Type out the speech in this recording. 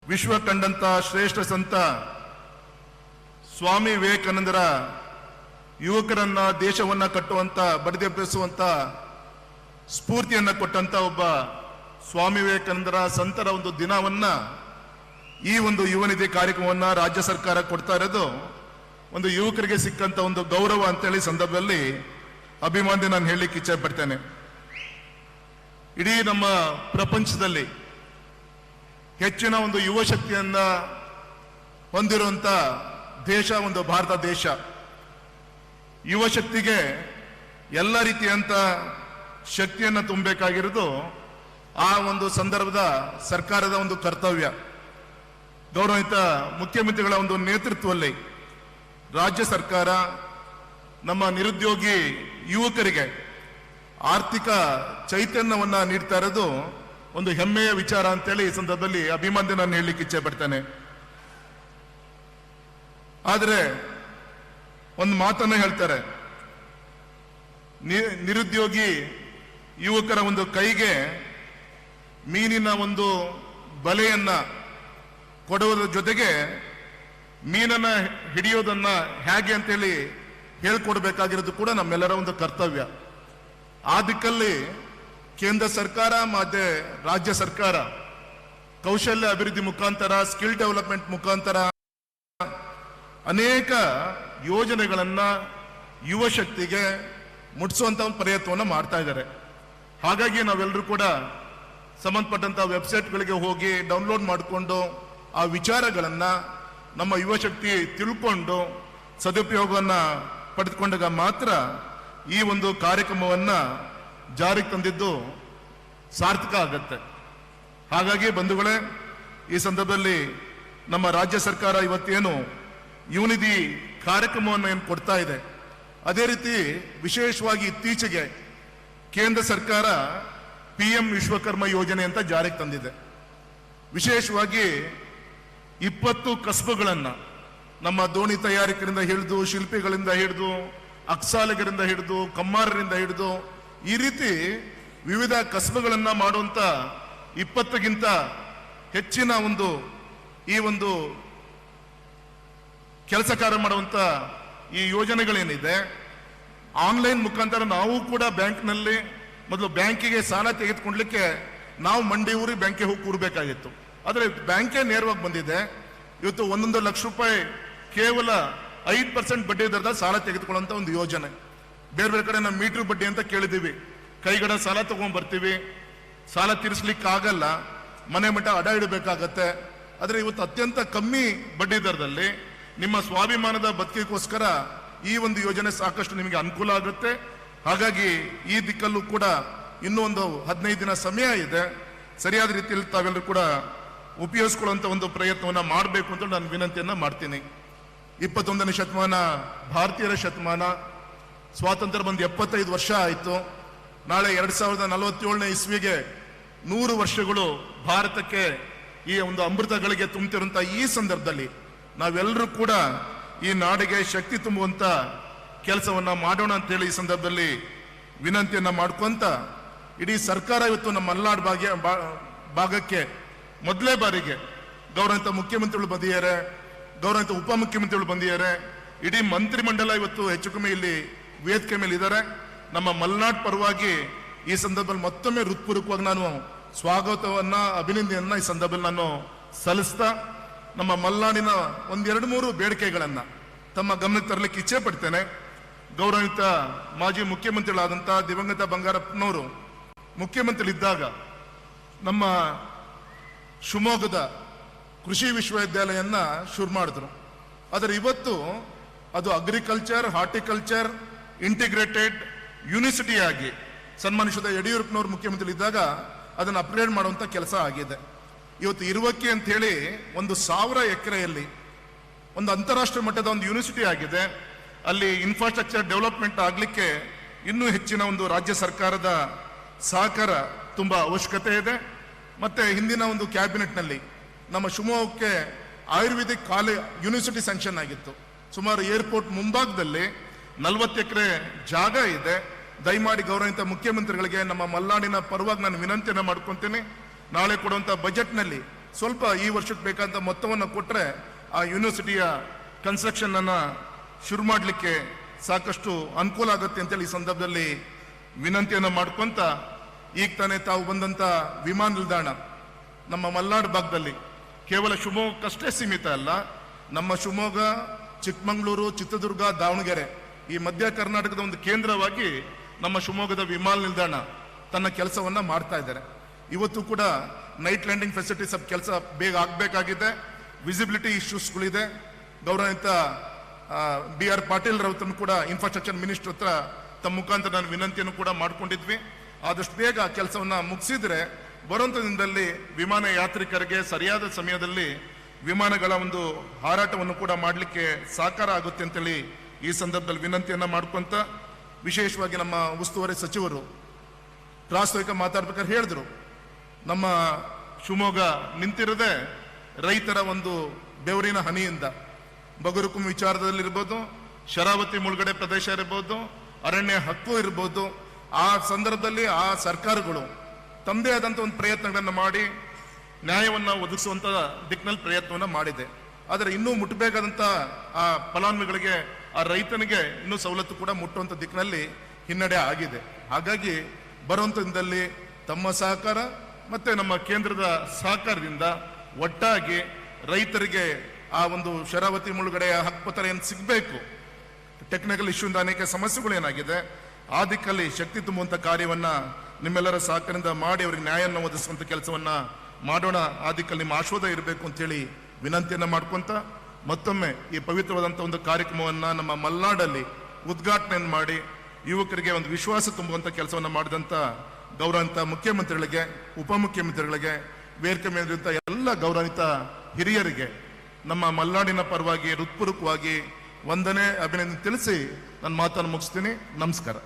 ವಿಶ್ವ ಕಂಡಂತ ಶ್ರೇಷ್ಠ ಸಂತ ಸ್ವಾಮಿ ವಿವೇಕಾನಂದರ ಯುವಕರನ್ನ ದೇಶವನ್ನ ಕಟ್ಟುವಂತ ಬಡಿದೆಬ್ಬಿಸುವಂತ ಸ್ಫೂರ್ತಿಯನ್ನ ಕೊಟ್ಟಂತ ಒಬ್ಬ ಸ್ವಾಮಿ ವಿವೇಕಾನಂದರ ಸಂತರ ಒಂದು ದಿನವನ್ನ ಈ ಒಂದು ಯುವ ನಿಧಿ ಕಾರ್ಯಕ್ರಮವನ್ನ ರಾಜ್ಯ ಸರ್ಕಾರ ಕೊಡ್ತಾ ಇರೋದು ಒಂದು ಯುವಕರಿಗೆ ಸಿಕ್ಕಂತ ಒಂದು ಗೌರವ ಅಂತೇಳಿ ಸಂದರ್ಭದಲ್ಲಿ ಅಭಿಮಾನಿ ನಾನು ಹೇಳಲಿಕ್ಕೆ ಇಚ್ಛೆ ಪಡ್ತೇನೆ. ಇಡೀ ನಮ್ಮ ಪ್ರಪಂಚದಲ್ಲಿ ಹೆಚ್ಚಿನ ಒಂದು ಯುವ ಶಕ್ತಿಯನ್ನ ಹೊಂದಿರುವಂತ ದೇಶ ಒಂದು ಭಾರತ ದೇಶ. ಯುವ ಶಕ್ತಿಗೆ ಎಲ್ಲ ರೀತಿಯಂತ ಶಕ್ತಿಯನ್ನು ತುಂಬಬೇಕಾಗಿರೋದು ಆ ಒಂದು ಸಂದರ್ಭದ ಸರ್ಕಾರದ ಒಂದು ಕರ್ತವ್ಯ. ಗೌರವಿತ ಮುಖ್ಯಮಂತ್ರಿಗಳ ಒಂದು ನೇತೃತ್ವದಲ್ಲಿ ರಾಜ್ಯ ಸರ್ಕಾರ ನಮ್ಮ ನಿರುದ್ಯೋಗಿ ಯುವಕರಿಗೆ ಆರ್ಥಿಕ ಚೈತನ್ಯವನ್ನ ನೀಡ್ತಾ ಇರೋದು ಒಂದು ಹೆಮ್ಮೆಯ ವಿಚಾರ ಅಂತೇಳಿ ಈ ಸಂದರ್ಭದಲ್ಲಿ ಅಭಿಮಾನಿ ನಾನು ಹೇಳಲಿಕ್ಕೆ ಇಚ್ಛೆ ಪಡ್ತೇನೆ. ಆದರೆ ಒಂದು ಮಾತನ್ನ ಹೇಳ್ತಾರೆ, ನಿರುದ್ಯೋಗಿ ಯುವಕರ ಒಂದು ಕೈಗೆ ಮೀನಿನ ಒಂದು ಬಲೆಯನ್ನ ಕೊಡುವುದರ ಜೊತೆಗೆ ಮೀನನ್ನ ಹಿಡಿಯೋದನ್ನ ಹೇಗೆ ಅಂತೇಳಿ ಹೇಳ್ಕೊಡ್ಬೇಕಾಗಿರೋದು ಕೂಡ ನಮ್ಮೆಲ್ಲರ ಒಂದು ಕರ್ತವ್ಯ. ಆ ದಿಕ್ಕಲ್ಲಿ ಕೇಂದ್ರ ಸರ್ಕಾರ ಮತ್ತೆ ರಾಜ್ಯ ಸರ್ಕಾರ ಕೌಶಲ್ಯ ಅಭಿವೃದ್ಧಿ ಮುಖಾಂತರ, ಸ್ಕಿಲ್ ಡೆವಲಪ್ಮೆಂಟ್ ಮುಖಾಂತರ ಅನೇಕ ಯೋಜನೆಗಳನ್ನ ಯುವ ಶಕ್ತಿಗೆ ಮುಟ್ಟಿಸುವಂತ ಒಂದು ಪ್ರಯತ್ನವನ್ನು ಮಾಡ್ತಾ ಇದ್ದಾರೆ. ಹಾಗಾಗಿ ನಾವೆಲ್ಲರೂ ಕೂಡ ಸಂಬಂಧಪಟ್ಟಂತ ವೆಬ್ಸೈಟ್ಗಳಿಗೆ ಹೋಗಿ ಡೌನ್ಲೋಡ್ ಮಾಡಿಕೊಂಡು ಆ ವಿಚಾರಗಳನ್ನ ನಮ್ಮ ಯುವ ಶಕ್ತಿ ತಿಳ್ಕೊಂಡು ಸದುಪಯೋಗವನ್ನ ಪಡೆದುಕೊಂಡಾಗ ಮಾತ್ರ ಈ ಒಂದು ಕಾರ್ಯಕ್ರಮವನ್ನ ಜಾರಿಗೆ ತಂದಿದ್ದು ಸಾರ್ಥಕ ಆಗತ್ತೆ. ಹಾಗಾಗಿ ಬಂಧುಗಳೇ, ಈ ಸಂದರ್ಭದಲ್ಲಿ ನಮ್ಮ ರಾಜ್ಯ ಸರ್ಕಾರ ಇವತ್ತೇನು ಯುವ ನಿಧಿ ಕಾರ್ಯಕ್ರಮವನ್ನು ಏನು ಕೊಡ್ತಾ ಇದೆ, ಅದೇ ರೀತಿ ವಿಶೇಷವಾಗಿ ಇತ್ತೀಚೆಗೆ ಕೇಂದ್ರ ಸರ್ಕಾರ PM ವಿಶ್ವಕರ್ಮ ಯೋಜನೆ ಅಂತ ಜಾರಿಗೆ ತಂದಿದೆ. ವಿಶೇಷವಾಗಿ 20 ಕಸಬುಗಳನ್ನ ನಮ್ಮ ದೋಣಿ ತಯಾರಿಕರಿಂದ ಹಿಡಿದು, ಶಿಲ್ಪಿಗಳಿಂದ ಹಿಡಿದು, ಅಕ್ಸಾಲಿಗರಿಂದ ಹಿಡಿದು, ಕಮ್ಮಾರರಿಂದ ಹಿಡಿದು ಈ ರೀತಿ ವಿವಿಧ ಕಸಬುಗಳನ್ನ ಮಾಡುವಂತ 20ಗಿಂತ ಹೆಚ್ಚಿನ ಈ ಒಂದು ಕೆಲಸ ಕಾರ್ಯ ಮಾಡುವಂತ ಈ ಯೋಜನೆಗಳೇನಿದೆ, ಆನ್ಲೈನ್ ಮುಖಾಂತರ ನಾವು ಕೂಡ ಬ್ಯಾಂಕ್ನಲ್ಲಿ ಮೊದಲು ಬ್ಯಾಂಕಿಗೆ ಸಾಲ ತೆಗೆದುಕೊಳ್ಳಲಿಕ್ಕೆ ನಾವು ಮಂಡಿ ಊರಿ ಬ್ಯಾಂಕಿಗೆ ಹೋಗಿ ಕೂಡಬೇಕಾಗಿತ್ತು. ಆದರೆ ಬ್ಯಾಂಕೇ ನೇರವಾಗಿ ಬಂದಿದೆ. ಇವತ್ತು 1 ಲಕ್ಷ ರೂಪಾಯಿ ಕೇವಲ 5% ಬಡ್ಡಿ ದರದ ಸಾಲ ತೆಗೆದುಕೊಳ್ಳುವಂತ ಒಂದು ಯೋಜನೆ. ಬೇರೆ ಬೇರೆ ಕಡೆ ನಾವು ಮೀಟರ್ ಬಡ್ಡಿ ಅಂತ ಕೇಳಿದೀವಿ, ಕೈಗಡ ಸಾಲ ತಗೊಂಡ್ ಬರ್ತೀವಿ, ಸಾಲ ತೀರಿಸ್ಲಿಕ್ಕೆ ಆಗಲ್ಲ, ಮನೆ ಮಠ ಅಡ ಇಡಬೇಕಾಗತ್ತೆ. ಆದರೆ ಇವತ್ತು ಅತ್ಯಂತ ಕಮ್ಮಿ ಬಡ್ಡಿ ದರದಲ್ಲಿ ನಿಮ್ಮ ಸ್ವಾಭಿಮಾನದ ಬದುಕಿಗೋಸ್ಕರ ಈ ಒಂದು ಯೋಜನೆ ಸಾಕಷ್ಟು ನಿಮಗೆ ಅನುಕೂಲ ಆಗುತ್ತೆ. ಹಾಗಾಗಿ ಈ ದಿಕ್ಕಲ್ಲೂ ಕೂಡ ಇನ್ನೂ ಒಂದು 15 ದಿನ ಸಮಯ ಇದೆ. ಸರಿಯಾದ ರೀತಿಯಲ್ಲಿ ತಾವೆಲ್ಲರೂ ಕೂಡ ಉಪಯೋಗಿಸ್ಕೊಳ್ಳುವಂತ ಒಂದು ಪ್ರಯತ್ನವನ್ನ ಮಾಡಬೇಕು ಅಂತ ನಾನು ವಿನಂತಿಯನ್ನ ಮಾಡ್ತೀನಿ. 21ನೇ ಶತಮಾನ ಭಾರತೀಯರ ಶತಮಾನ. ಸ್ವಾತಂತ್ರ್ಯ ಬಂದು 75 ವರ್ಷ ಆಯಿತು. ನಾಳೆ 2047ನೇ ಇಸ್ವಿಗೆ 100 ವರ್ಷಗಳು ಭಾರತಕ್ಕೆ ಈ ಒಂದು ಅಮೃತಗಳಿಗೆ ತುಂಬುತ್ತಿರುವಂತಹ ಈ ಸಂದರ್ಭದಲ್ಲಿ ನಾವೆಲ್ಲರೂ ಕೂಡ ಈ ನಾಡಿಗೆ ಶಕ್ತಿ ತುಂಬುವಂತ ಕೆಲಸವನ್ನ ಮಾಡೋಣ ಅಂತೇಳಿ ಈ ಸಂದರ್ಭದಲ್ಲಿ ವಿನಂತಿಯನ್ನ ಮಾಡ್ಕೊಂತ, ಇಡೀ ಸರ್ಕಾರ ಇವತ್ತು ನಮ್ಮ ಮಲೆನಾಡು ಭಾಗಕ್ಕೆ ಮೊದಲೇ ಬಾರಿಗೆ ಗೌರವಿತ ಮುಖ್ಯಮಂತ್ರಿಗಳು ಬಂದಿದ್ದಾರೆ, ಗೌರವಿತ ಉಪಮುಖ್ಯಮಂತ್ರಿಗಳು ಬಂದಿದ್ದಾರೆ, ಇಡೀ ಮಂತ್ರಿಮಂಡಲ ಇವತ್ತು ಹೆಚ್ಚು ಕಮ್ಮಿ ಇಲ್ಲಿ ವೇದಿಕೆ ಮೇಲೆ ಇದ್ದಾರೆ. ನಮ್ಮ ಮಲೆನಾಡು ಪರವಾಗಿ ಈ ಸಂದರ್ಭದಲ್ಲಿ ಮತ್ತೊಮ್ಮೆ ಹೃತ್ಪೂರ್ವಕವಾಗಿ ನಾನು ಸ್ವಾಗತವನ್ನ, ಅಭಿನಂದನೆಯನ್ನ ಈ ಸಂದರ್ಭದಲ್ಲಿ ನಾನು ಸಲ್ಲಿಸ್ತಾ, ನಮ್ಮ ಮಲೆನಾಡಿನ 1-2-3 ಬೇಡಿಕೆಗಳನ್ನ ತಮ್ಮ ಗಮನಕ್ಕೆ ತರಲಿಕ್ಕೆ ಇಚ್ಛೆ ಪಡ್ತೇನೆ. ಗೌರವಿತ ಮಾಜಿ ಮುಖ್ಯಮಂತ್ರಿಗಳಾದಂತಹ ದಿವಂಗತ ಬಂಗಾರಪ್ಪನವರು ಮುಖ್ಯಮಂತ್ರಿಗಳಿದ್ದಾಗ ನಮ್ಮ ಶಿವಮೊಗ್ಗದ ಕೃಷಿ ವಿಶ್ವವಿದ್ಯಾಲಯನ್ನ ಶುರು ಮಾಡಿದ್ರು. ಆದರೆ ಇವತ್ತು ಅದು ಅಗ್ರಿಕಲ್ಚರ್, ಹಾರ್ಟಿಕಲ್ಚರ್ ಇಂಟಿಗ್ರೇಟೆಡ್ ಯೂನಿವರ್ಸಿಟಿ ಆಗಿ ಸನ್ಮಾನಿಸಿದ ಯಡಿಯೂರಪ್ಪನವರು ಮುಖ್ಯಮಂತ್ರಿ ಇದ್ದಾಗ ಅದನ್ನು ಅಪ್ಗ್ರೇಡ್ ಮಾಡುವಂತ ಕೆಲಸ ಆಗಿದೆ. ಇವತ್ತು ಇರುವಕ್ಕೆ ಅಂತ ಹೇಳಿ 1,000 ಎಕರೆಯಲ್ಲಿ ಒಂದು ಅಂತಾರಾಷ್ಟ್ರೀಯ ಮಟ್ಟದ ಒಂದು ಯೂನಿವರ್ಸಿಟಿ ಆಗಿದೆ. ಅಲ್ಲಿ ಇನ್ಫ್ರಾಸ್ಟ್ರಕ್ಚರ್ ಡೆವಲಪ್ಮೆಂಟ್ ಆಗ್ಲಿಕ್ಕೆ ಇನ್ನೂ ಹೆಚ್ಚಿನ ಒಂದು ರಾಜ್ಯ ಸರ್ಕಾರದ ಸಹಕಾರ ತುಂಬಾ ಅವಶ್ಯಕತೆ ಇದೆ. ಮತ್ತೆ ಹಿಂದಿನ ಒಂದು ಕ್ಯಾಬಿನೆಟ್ನಲ್ಲಿ ನಮ್ಮ ಶಿವಮೊಗ್ಗಕ್ಕೆ ಆಯುರ್ವೇದಿಕ್ ಯೂನಿವರ್ಸಿಟಿ ಸ್ಯಾಂಕ್ಷನ್ ಆಗಿತ್ತು. ಸುಮಾರು ಏರ್ಪೋರ್ಟ್ ಮುಂಭಾಗದಲ್ಲಿ 40 ಎಕರೆ ಜಾಗ ಇದೆ. ದಯಮಾಡಿ ಗೌರವಿತ ಮುಖ್ಯಮಂತ್ರಿಗಳಿಗೆ ನಮ್ಮ ಮಲೆನಾಡಿನ ಪರವಾಗಿ ನಾನು ವಿನಂತಿಯನ್ನು ಮಾಡ್ಕೊಂತೀನಿ. ನಾಳೆ ಕೊಡುವಂತ ಬಜೆಟ್ನಲ್ಲಿ ಸ್ವಲ್ಪ ಈ ವರ್ಷಕ್ಕೆ ಬೇಕಾದಂಥ ಮೊತ್ತವನ್ನು ಕೊಟ್ಟರೆ ಆ ಯೂನಿವರ್ಸಿಟಿಯ ಕನ್ಸ್ಟ್ರಕ್ಷನ್ ಅನ್ನ ಶುರು ಮಾಡಲಿಕ್ಕೆ ಸಾಕಷ್ಟು ಅನುಕೂಲ ಆಗುತ್ತೆ ಅಂತೇಳಿ ಈ ಸಂದರ್ಭದಲ್ಲಿ ವಿನಂತಿಯನ್ನು ಮಾಡ್ಕೊಂತ, ಈಗ ತಾನೇ ತಾವು ಬಂದಂತ ವಿಮಾನ ನಿಲ್ದಾಣ ನಮ್ಮ ಮಲೆನಾಡು ಭಾಗದಲ್ಲಿ ಕೇವಲ ಶಿವಮೊಗ್ಗಕ್ಕಷ್ಟೇ ಸೀಮಿತ ಅಲ್ಲ, ನಮ್ಮ ಶಿವಮೊಗ್ಗ, ಚಿಕ್ಕಮಗಳೂರು, ಚಿತ್ರದುರ್ಗ, ದಾವಣಗೆರೆ ಈ ಮಧ್ಯ ಕರ್ನಾಟಕದ ಒಂದು ಕೇಂದ್ರವಾಗಿ ನಮ್ಮ ಶಿವಮೊಗ್ಗದ ವಿಮಾನ ನಿಲ್ದಾಣ ತನ್ನ ಕೆಲಸವನ್ನ ಮಾಡ್ತಾ ಇದ್ದಾರೆ. ಇವತ್ತು ಕೂಡ ನೈಟ್ ಲ್ಯಾಂಡಿಂಗ್ ಫೆಸಿಲಿಟಿ ಸ್ವಲ್ಪ ಕೆಲಸ ಬೇಗ ಆಗಬೇಕಾಗಿದೆ. ವಿಸಿಬಿಲಿಟಿ ಇಶ್ಯೂಸ್ಗಳಿದೆ. ಗೌರವಿತ BR ಪಾಟೀಲ್ ರವರನ್ನು ಕೂಡ ಇನ್ಫ್ರಾಸ್ಟ್ರಕ್ಚರ್ ಮಿನಿಸ್ಟರ್ ಹತ್ರ ತಮ್ಮ ಮುಖಾಂತರ ನಾನು ವಿನಂತಿಯನ್ನು ಕೂಡ ಮಾಡ್ಕೊಂಡಿದ್ವಿ. ಆದಷ್ಟು ಬೇಗ ಕೆಲಸವನ್ನ ಮುಗಿಸಿದ್ರೆ ಬರುವಂತ ದಿನದಲ್ಲಿ ವಿಮಾನ ಯಾತ್ರಿಕರಿಗೆ ಸರಿಯಾದ ಸಮಯದಲ್ಲಿ ವಿಮಾನಗಳ ಒಂದು ಹಾರಾಟವನ್ನು ಕೂಡ ಮಾಡಲಿಕ್ಕೆ ಸಾಕಾರ ಆಗುತ್ತೆ ಅಂತೇಳಿ ಈ ಸಂದರ್ಭದಲ್ಲಿ ವಿನಂತಿಯನ್ನ ಮಾಡ್ಕೊಂತ, ವಿಶೇಷವಾಗಿ ನಮ್ಮ ಉಸ್ತುವಾರಿ ಸಚಿವರು ಪ್ರಾಸ್ತಾವಿಕ ಮಾತಾಡ್ಬೇಕಾದ್ರೆ ಹೇಳಿದ್ರು, ನಮ್ಮ ಶಿವಮೊಗ್ಗ ನಿಂತಿರದೆ ರೈತರ ಒಂದು ಬೆವರಿನ ಹನಿಯಿಂದ ಬಗರುಕುಂ ವಿಚಾರದಲ್ಲಿರ್ಬೋದು, ಶರಾವತಿ ಮುಳುಗಡೆ ಪ್ರದೇಶ ಇರ್ಬೋದು, ಅರಣ್ಯ ಹಕ್ಕು ಇರ್ಬೋದು, ಆ ಸಂದರ್ಭದಲ್ಲಿ ಆ ಸರ್ಕಾರಗಳು ತಮ್ಮದೇ ಆದಂಥ ಒಂದು ಪ್ರಯತ್ನಗಳನ್ನು ಮಾಡಿ ನ್ಯಾಯವನ್ನು ಒದಗಿಸುವಂತ ದಿಕ್ಕಿನಲ್ಲಿ ಪ್ರಯತ್ನವನ್ನು ಮಾಡಿದೆ. ಆದರೆ ಇನ್ನೂ ಮುಟ್ಟಬೇಕಾದಂಥ ಆ ಫಲಾನುಭವಿಗಳಿಗೆ, ಆ ರೈತನಿಗೆ ಇನ್ನೂ ಸವಲತ್ತು ಕೂಡ ಮುಟ್ಟುವಂಥ ದಿಕ್ಕಿನಲ್ಲಿ ಹಿನ್ನಡೆ ಆಗಿದೆ. ಹಾಗಾಗಿ ಬರುವಂಥ ದಿನದಲ್ಲಿ ತಮ್ಮ ಸಹಕಾರ ಮತ್ತೆ ನಮ್ಮ ಕೇಂದ್ರದ ಸಹಕಾರದಿಂದ ಒಟ್ಟಾಗಿ ರೈತರಿಗೆ ಆ ಒಂದು ಶರಾವತಿ ಮುಳುಗಡೆಯ ಹಕ್ಕುಪತ್ರ ಏನು ಸಿಗಬೇಕು, ಟೆಕ್ನಿಕಲ್ ಇಶ್ಯೂಯಿಂದ ಅನೇಕ ಸಮಸ್ಯೆಗಳು ಏನಾಗಿದೆ, ಆ ದಿಕ್ಕಲ್ಲಿ ಶಕ್ತಿ ತುಂಬುವಂಥ ಕಾರ್ಯವನ್ನ ನಿಮ್ಮೆಲ್ಲರ ಸಹಕಾರದಿಂದ ಮಾಡಿ ಅವರಿಗೆ ನ್ಯಾಯವನ್ನು ಒದಗಿಸುವಂಥ ಕೆಲಸವನ್ನ ಮಾಡೋಣ. ಆ ದಿಕ್ಕಲ್ಲಿ ನಿಮ್ಮ ಆಶೀರ್ವಾದ ಇರಬೇಕು ಅಂತೇಳಿ ವಿನಂತಿಯನ್ನ ಮಾಡ್ಕೊಂತ, ಮತ್ತೊಮ್ಮೆ ಈ ಪವಿತ್ರವಾದಂಥ ಒಂದು ಕಾರ್ಯಕ್ರಮವನ್ನ ನಮ್ಮ ಮಲೆನಾಡಲ್ಲಿ ಉದ್ಘಾಟನೆಯನ್ನು ಮಾಡಿ ಯುವಕರಿಗೆ ಒಂದು ವಿಶ್ವಾಸ ತುಂಬುವಂಥ ಕೆಲಸವನ್ನು ಮಾಡಿದಂಥ ಗೌರವಿತ ಮುಖ್ಯಮಂತ್ರಿಗಳಿಗೆ, ಉಪಮುಖ್ಯಮಂತ್ರಿಗಳಿಗೆ, ವೇದಿಕೆ ಮೇಲಿರುವಂಥ ಎಲ್ಲ ಗೌರವಿತ ಹಿರಿಯರಿಗೆ ನಮ್ಮ ಮಲೆನಾಡಿನ ಪರವಾಗಿ ಹೃತ್ಪೂರ್ವಕವಾಗಿ ವಂದನೆ, ಅಭಿನಂದನೆ ತಿಳಿಸಿ ನನ್ನ ಮಾತನ್ನು ಮುಗಿಸ್ತೀನಿ. ನಮಸ್ಕಾರ.